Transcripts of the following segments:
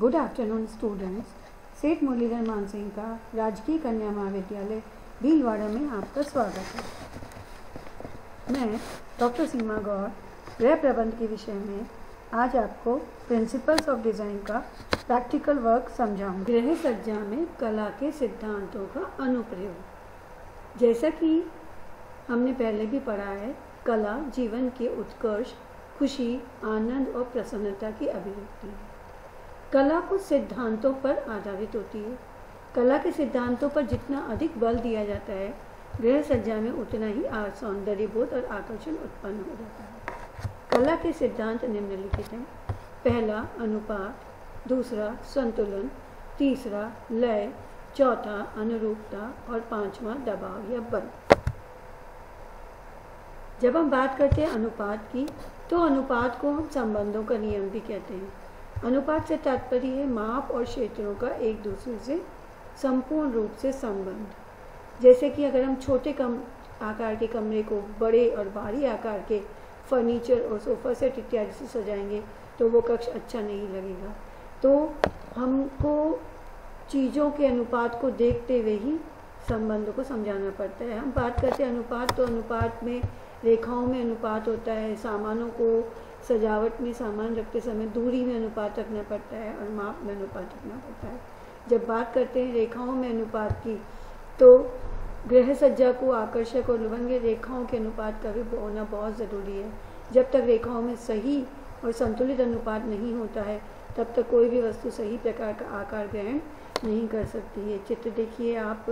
Good afternoon students. सेठ मुरलीधर मानसिंह का राजकीय कन्या महाविद्यालय भीलवाड़ा में आपका स्वागत है। मैं डॉक्टर सीमा गौर गृह प्रबंध के विषय में आज आपको प्रिंसिपल्स ऑफ डिज़ाइन का प्रैक्टिकल वर्क समझाऊंगी। गृह सज्जा में कला के सिद्धांतों का अनुप्रयोग। जैसा कि हमने पहले भी पढ़ा है, कला जीवन के उत्कर्ष, खुशी, आनंद और प्रसन्नता की अभिव्यक्ति है। कला कुछ सिद्धांतों पर आधारित होती है। कला के सिद्धांतों पर जितना अधिक बल दिया जाता है, गृह सज्जा में उतना ही सौंदर्यबोध और आकर्षण उत्पन्न हो जाता है। कला के सिद्धांत निम्नलिखित हैं। पहला अनुपात, दूसरा संतुलन, तीसरा लय, चौथा अनुरूपता और पांचवा दबाव या बल। जब हम बात करते हैं अनुपात की, तो अनुपात को हम संबंधों का नियम भी कहते हैं। अनुपात से तात्पर्य है माप और क्षेत्रों का एक दूसरे से संपूर्ण रूप से संबंध। जैसे कि अगर हम छोटे आकार के कमरे को बड़े और भारी आकार के फर्नीचर और सोफा सेट इत्यादि से सजाएंगे तो वो कक्ष अच्छा नहीं लगेगा। तो हमको चीज़ों के अनुपात को देखते हुए ही संबंधों को समझाना पड़ता है। हम बात करते हैं अनुपात, तो अनुपात में रेखाओं में अनुपात होता है, सामानों को सजावट में सामान रखते समय दूरी में अनुपात रखना पड़ता है और माप में अनुपात रखना पड़ता है। जब बात करते हैं रेखाओं में अनुपात की, तो गृह सज्जा को आकर्षक और लुभावनी रेखाओं के अनुपात का भी होना बहुत ज़रूरी है। जब तक रेखाओं में सही और संतुलित अनुपात नहीं होता है, तब तक कोई भी वस्तु सही प्रकार का आकार ग्रहण नहीं कर सकती है। चित्र देखिए आप,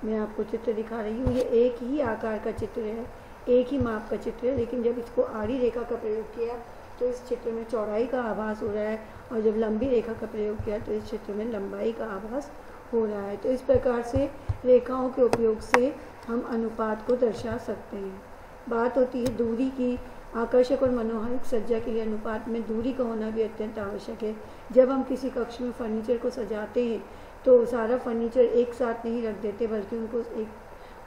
मैं आपको चित्र दिखा रही हूँ। ये एक ही आकार का चित्र है, एक ही माप का चित्र है, लेकिन जब इसको आड़ी रेखा का प्रयोग किया तो इस चित्र में चौड़ाई का आभास हो रहा है, और जब लंबी रेखा का प्रयोग किया तो इस चित्र में लंबाई का आभास हो रहा है। तो इस प्रकार से रेखाओं के उपयोग से हम अनुपात को दर्शा सकते हैं। बात होती है दूरी की। आकर्षक और मनोहारिक सज्जा के लिए अनुपात में दूरी का होना भी अत्यंत आवश्यक है। जब हम किसी कक्ष में फर्नीचर को सजाते हैं तो सारा फर्नीचर एक साथ नहीं रख देते, बल्कि उनको एक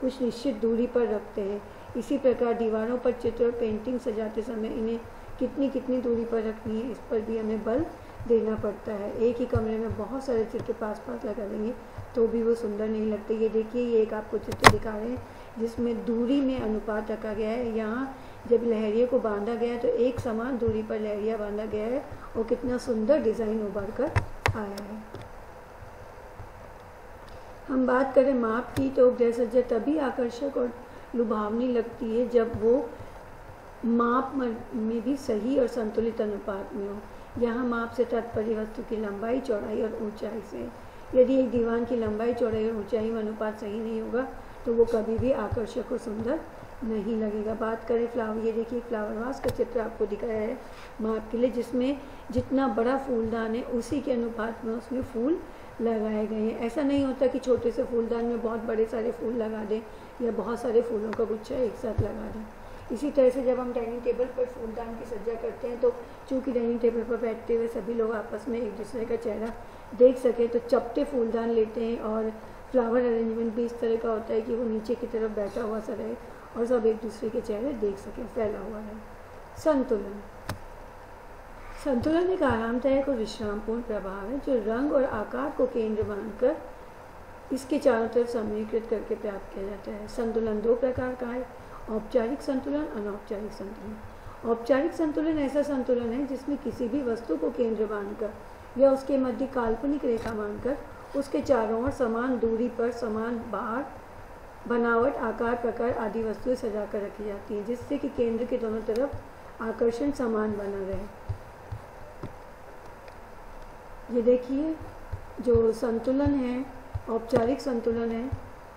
कुछ निश्चित दूरी पर रखते हैं। इसी प्रकार दीवारों पर चित्र और पेंटिंग सजाते समय इन्हें कितनी दूरी पर रखनी है, इस पर भी हमें बल देना पड़ता है। एक ही कमरे में बहुत सारे चित्र पास लगा देंगे तो भी वो सुंदर नहीं लगते। ये देखिए, ये एक आपको चित्र दिखा रहे हैं जिसमें दूरी में अनुपात रखा गया है। यहाँ जब लहरिये को बांधा गया है तो एक समान दूरी पर लहरिया बांधा गया है और कितना सुंदर डिज़ाइन उभर कर आया है। हम बात करें माप की, तो गृह सज्जा तभी आकर्षक और लुभावनी लगती है जब वो माप में भी सही और संतुलित अनुपात में हो। यहाँ माप से तात्पर्य वस्तु की लंबाई, चौड़ाई और ऊंचाई से। यदि एक दीवान की लंबाई, चौड़ाई और ऊंचाई में अनुपात सही नहीं होगा तो वो कभी भी आकर्षक और सुंदर नहीं लगेगा। बात करें फ्लावर, ये देखिए फ्लावर वास का चित्र आपको दिखाया है माप के लिए, जिसमें जितना बड़ा फूलदान है उसी के अनुपात में उसमें फूल लगाए गए हैं। ऐसा नहीं होता कि छोटे से फूलदान में बहुत बड़े सारे फूल लगा दें या बहुत सारे फूलों का गुच्छा एक साथ लगा दें। इसी तरह से जब हम डाइनिंग टेबल पर फूलदान की सज्जा करते हैं, तो चूँकि डाइनिंग टेबल पर बैठते हुए सभी लोग आपस में एक दूसरे का चेहरा देख सकें, तो चपटे फूलदान लेते हैं। और फ्लावर अरेंजमेंट भी इस तरह का होता है कि वो नीचे की तरफ बैठा हुआ सा रहे और सब एक दूसरे के चेहरे देख सकें, फैला हुआ है। संतुलन। संतुलन एक आरामदायक और विश्रामपूर्ण प्रभाव है जो रंग और आकार को केंद्र मानकर इसके चारों तरफ समीकृत करके प्राप्त किया जाता है। संतुलन दो प्रकार का है, औपचारिक संतुलन, अनौपचारिक संतुलन। औपचारिक संतुलन ऐसा संतुलन है जिसमें किसी भी वस्तु को केंद्र मानकर या उसके मध्य काल्पनिक रेखा मानकर उसके चारों ओर समान दूरी पर समान भार, बनावट, आकार, प्रकार आदि वस्तुएं सजा कर रखी जाती हैं, जिससे कि केंद्र के दोनों तरफ आकर्षण समान बना रहे। ये देखिए, जो संतुलन है, औपचारिक संतुलन है,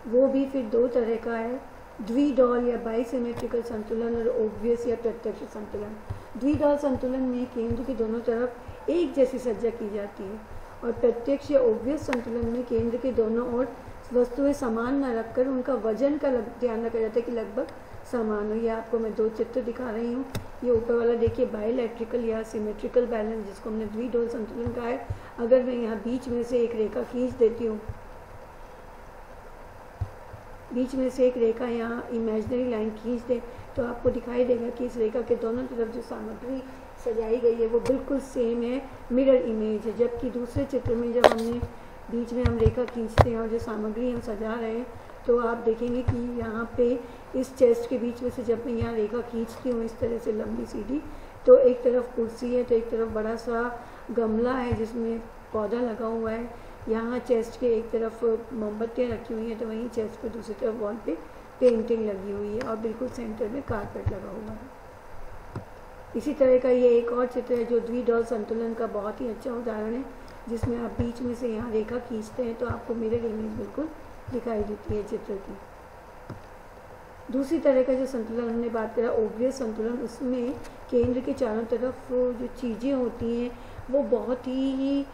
वो भी फिर दो तरह का है, द्विडॉल या बाइसिमेट्रिकल संतुलन और ओब्वियस या प्रत्यक्ष संतुलन। द्विडॉल संतुलन में केंद्र के दोनों तरफ एक जैसी सज्जा की जाती है, और प्रत्यक्ष या ओब्वियस संतुलन में केंद्र के दोनों ओर वस्तुएं समान न रखकर उनका वजन का ध्यान रखा जाता है कि लगभग समान हो। ये आपको मैं दो चित्र दिखा रही हूँ। ये ऊपर वाला देखिए बाइलेट्रिकल या सिमेट्रिकल बैलेंस, जिसको हमने द्विडॉल संतुलन कहा है। अगर मैं यहाँ बीच में से एक रेखा खींच देती हूँ, बीच में से एक रेखा यहाँ इमेजिनरी लाइन खींच दे, तो आपको दिखाई देगा कि इस रेखा के दोनों तरफ जो सामग्री सजाई गई है वो बिल्कुल सेम है, मिरर इमेज है। जबकि दूसरे चित्र में जब हमने बीच में हम रेखा खींचते हैं और जो सामग्री हम सजा रहे हैं तो आप देखेंगे कि यहाँ पे इस चेस्ट के बीच में से जब मैं यहाँ रेखा खींचती हूँ इस तरह से लंबी सीधी, तो एक तरफ कुर्सी है तो एक तरफ बड़ा सा गमला है जिसमें पौधा लगा हुआ है। यहाँ चेस्ट के एक तरफ मोमबत्तियाँ रखी हुई हैं तो वहीं चेस्ट पे दूसरी तरफ वॉल पे पेंटिंग लगी हुई है और बिल्कुल सेंटर में कारपेट लगा हुआ है। इसी तरह का ये एक और चित्र है जो द्विडॉल संतुलन का बहुत ही अच्छा उदाहरण है, जिसमें आप बीच में से यहाँ रेखा खींचते हैं तो आपको मिरर इमेज बिल्कुल दिखाई देती है चित्र की। दूसरी तरह का जो संतुलन हमने बात करा ओब्वियस संतुलन, उसमें केंद्र के चारों तरफ जो चीज़ें होती हैं वो बहुत ही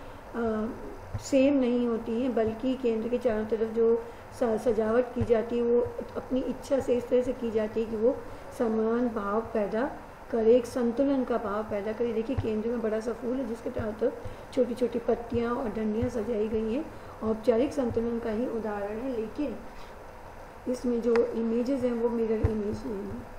सेम नहीं होती हैं, बल्कि केंद्र के चारों तरफ जो सजावट की जाती है वो अपनी इच्छा से इस तरह से की जाती है कि वो समान भाव पैदा करे, एक संतुलन का भाव पैदा करे। देखिए केंद्र में बड़ा सा फूल है जिसके चारों तरफ छोटी छोटी पत्तियाँ और डंडियाँ सजाई गई हैं। औपचारिक संतुलन का ही उदाहरण है, लेकिन इसमें जो इमेजेस हैं वो मिरर इमेज नहीं है।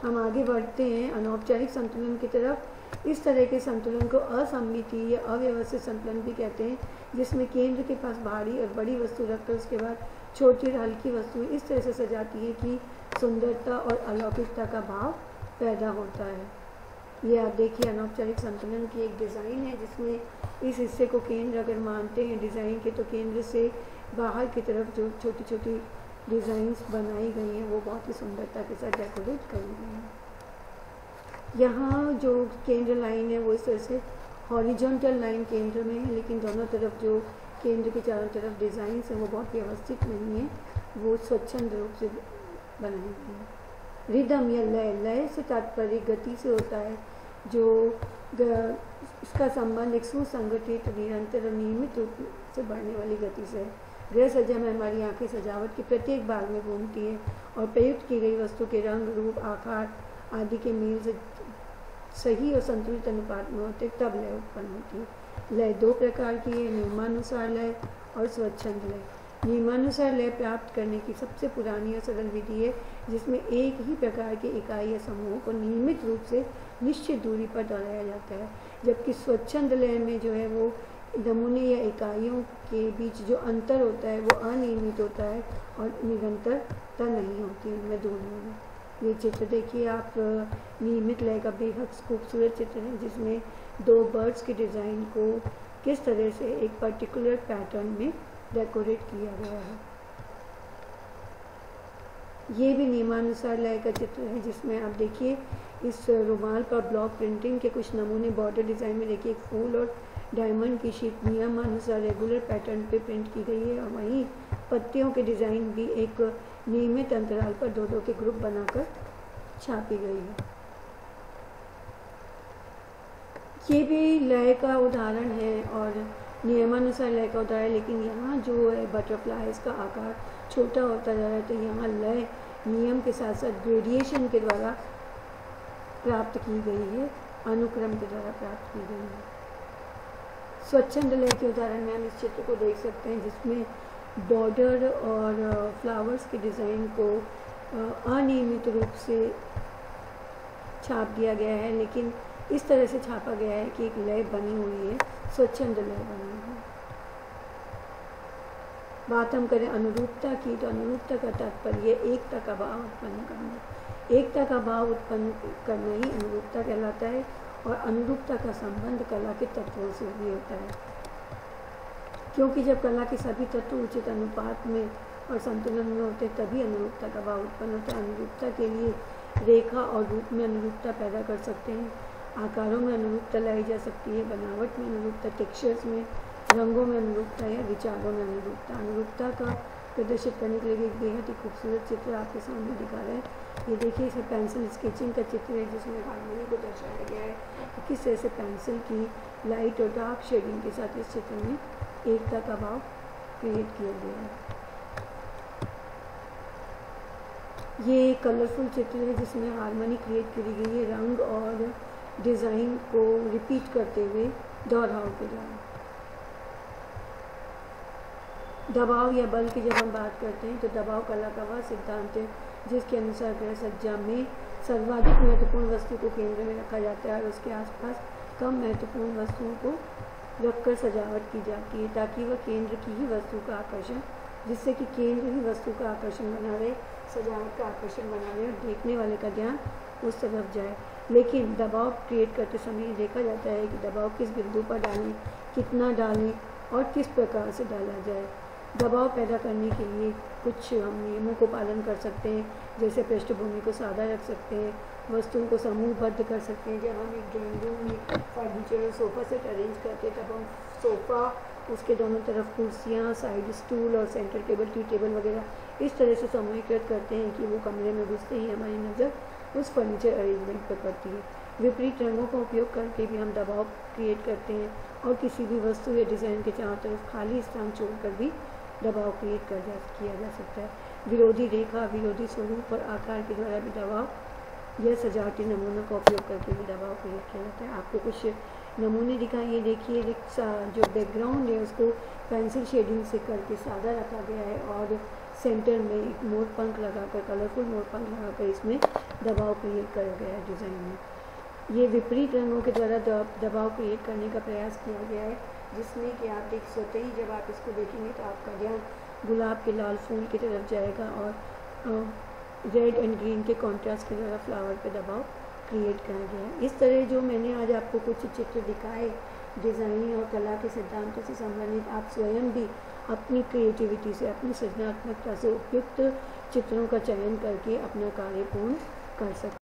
हम आगे बढ़ते हैं अनौपचारिक संतुलन की तरफ। इस तरह के संतुलन को असममिति या अव्यवस्थित संतुलन भी कहते हैं, जिसमें केंद्र के पास भारी और बड़ी वस्तु रखकर उसके बाद छोटी और हल्की वस्तुएं इस तरह से सजाती है कि सुंदरता और अलौकिकता का भाव पैदा होता है। ये आप देखिए अनौपचारिक संतुलन की एक डिज़ाइन है जिसमें इस हिस्से को केंद्र अगर मानते हैं डिज़ाइन के, तो केंद्र से बाहर की तरफ जो छोटी छोटी डिज़ाइंस बनाई गई हैं वो बहुत ही सुंदरता के साथ डेकोरेट करी गई हैं। यहाँ जो केंद्र लाइन है वो इस तरह से हॉरिजॉन्टल लाइन केंद्र में है, लेकिन दोनों तरफ जो केंद्र के चारों तरफ डिज़ाइंस हैं वो बहुत व्यवस्थित नहीं है, वो स्वच्छंद रूप से बनाई गई है। रिदम या लय, लय से तात्पर्य गति से होता है, जो इसका संबंध एक सुसंगठित निरंतर और नियमित रूप से बढ़ने वाली गति से है। गृह सज्जा में हमारी आंखें सजावट के प्रत्येक भाग में घूमती है और प्रयुक्त की गई वस्तु के रंग रूप आकार आदि के मेल से सही और संतुलित अनुपात में होते तब लय उत्पन्न होती है। लय दो प्रकार की है, नियमानुसार लय और स्वच्छंद लय। नियमानुसार लय प्राप्त करने की सबसे पुरानी और सरल विधि है, जिसमें एक ही प्रकार के इकाई या समूह को नियमित रूप से निश्चित दूरी पर दोहराया जाता है, जबकि स्वच्छंद लय में जो है वो नमूने या इकाइयों के बीच जो अंतर होता है वो अनियमित होता है और निरंतरता नहीं होती है उनमें दोनों में। ये चित्र देखिए आप, नियमित लय का बेहद खूबसूरत चित्र है जिसमें दो बर्ड्स के डिज़ाइन को किस तरह से एक पर्टिकुलर पैटर्न में डेकोरेट किया गया है। ये भी नियमानुसार लय का चित्र है जिसमें आप देखिए इस रुमाल पर ब्लॉक प्रिंटिंग के कुछ नमूने बॉर्डर डिज़ाइन में देखिए एक फूल और डायमंड की शीट नियमानुसार रेगुलर पैटर्न पे प्रिंट की गई है, और वहीं पत्तियों के डिज़ाइन भी एक नियमित अंतराल पर दो दो के ग्रुप बनाकर छापी गई है। ये भी लय का उदाहरण है और नियमानुसार लय का उदाहरण, लेकिन यहाँ जो है बटरफ्लाइज का आकार छोटा होता जा रहा है, तो यहाँ लय नियम के साथ साथ ग्रेडिएशन के द्वारा प्राप्त की गई है, अनुक्रम के द्वारा प्राप्त की गई है। स्वच्छंद लय के उदाहरण में हम इस चित्र को देख सकते हैं जिसमें बॉर्डर और फ्लावर्स के डिज़ाइन को अनियमित रूप से छाप दिया गया है, लेकिन इस तरह से छापा गया है कि एक लय बनी हुई है, स्वच्छंद लय बनी हुई है। बात हम करें अनुरूपता की, तो अनुरूपता का तात्पर्य एकता का भाव उत्पन्न करना। एकता का भाव उत्पन्न करना ही अनुरूपता कहलाता है, और अनुरूपता का संबंध कला के तत्वों से भी होता है, क्योंकि जब कला के सभी तत्व उचित अनुपात में और संतुलन में होते तभी अनुरूपता का भाव उत्पन्न होता है। अनुरूपता के लिए रेखा और रूप में अनुरूपता पैदा कर सकते हैं, आकारों में अनुरूपता लाई जा सकती है, बनावट में अनुरूपता, टेक्सचर्स में, रंगों में अनुरूपता या विचारों में अनुरूपता। अनुरूपता का प्रदर्शित करने के लिए एक बेहद ही खूबसूरत चित्र आपके सामने दिखा रहा है। ये देखिए इसे पेंसिल स्केचिंग का चित्र है जिसमें हार्मोनी को दर्शाया गया है कि किस तरह से पेंसिल की लाइट और डार्क शेडिंग के साथ इस चित्र में एकता का भाव क्रिएट किया गया है। ये कलरफुल चित्र है जिसमें हार्मनी क्रिएट करी गई है रंग और डिज़ाइन को रिपीट करते हुए दोहराव के द्वारा। दबाव या बल की जब हम बात करते हैं तो दबाव कला का वह सिद्धांत है जिसके अनुसार गृह सज्जा में सर्वाधिक महत्वपूर्ण वस्तु को केंद्र में रखा जाता है और उसके आसपास कम महत्वपूर्ण वस्तुओं को रखकर सजावट की जाती है ताकि वह केंद्र की ही वस्तु का आकर्षण, जिससे कि केंद्र ही वस्तु का आकर्षण बना रहे, सजावट का आकर्षण बना रहे और देखने वाले का ध्यान उस तरफ जाए। लेकिन दबाव क्रिएट करते समय देखा जाता है कि दबाव किस बिंदु पर डालें, कितना डालें और किस प्रकार से डाला जाए। दबाव पैदा करने के लिए कुछ हम नियमों को पालन कर सकते हैं, जैसे पृष्ठभूमि को सादा रख सकते हैं, वस्तुओं को समूहबद्ध कर सकते हैं। जब हम एक ड्राइंग रूम में फर्नीचर और सोफ़ा सेट अरेंज करते हैं तब हम सोफ़ा, उसके दोनों तरफ कुर्सियाँ, साइड स्टूल और सेंटर टेबल, टी टेबल वगैरह इस तरह से समूहीकृत करते हैं कि वो कमरे में घुसते ही हमारी नज़र उस फर्नीचर अरेंजमेंट पर पड़ती है। विपरीत रंगों का उपयोग करके भी हम दबाव क्रिएट करते हैं और किसी भी वस्तु या डिज़ाइन के चारों तरफ खाली स्थान छोड़कर भी दबाव क्रिएट किया जा सकता है। विरोधी रेखा, विरोधी स्वरूप और आकार के द्वारा भी दबाव या सजावटी नमूनों का उपयोग करके भी दबाव क्रिएट किया जाता है। आपको कुछ नमूने दिखाइए। देखिए जो बैकग्राउंड है उसको पेंसिल शेडिंग से करके सादा रखा गया है और सेंटर में एक मोर पंख लगाकर, कलरफुल मोर पंख लगाकर इसमें दबाव क्रिएट किया गया है डिज़ाइन में। ये विपरीत रंगों के द्वारा दबाव क्रिएट करने का प्रयास किया गया है, जिसमें कि आप देख सकते ही जब आप इसको देखेंगे तो आपका ध्यान गुलाब के लाल फूल की तरफ जाएगा और रेड एंड ग्रीन के कॉन्ट्रास्ट के द्वारा फ्लावर पे दबाव क्रिएट किया गया है। इस तरह जो मैंने आज आपको कुछ चित्र दिखाए डिज़ाइनिंग और कला के सिद्धांतों से संबंधित, आप स्वयं भी अपनी क्रिएटिविटी से, अपनी सृजनात्मकता से उपयुक्त चित्रों का चयन करके अपना कार्य पूर्ण कर सकते हैं।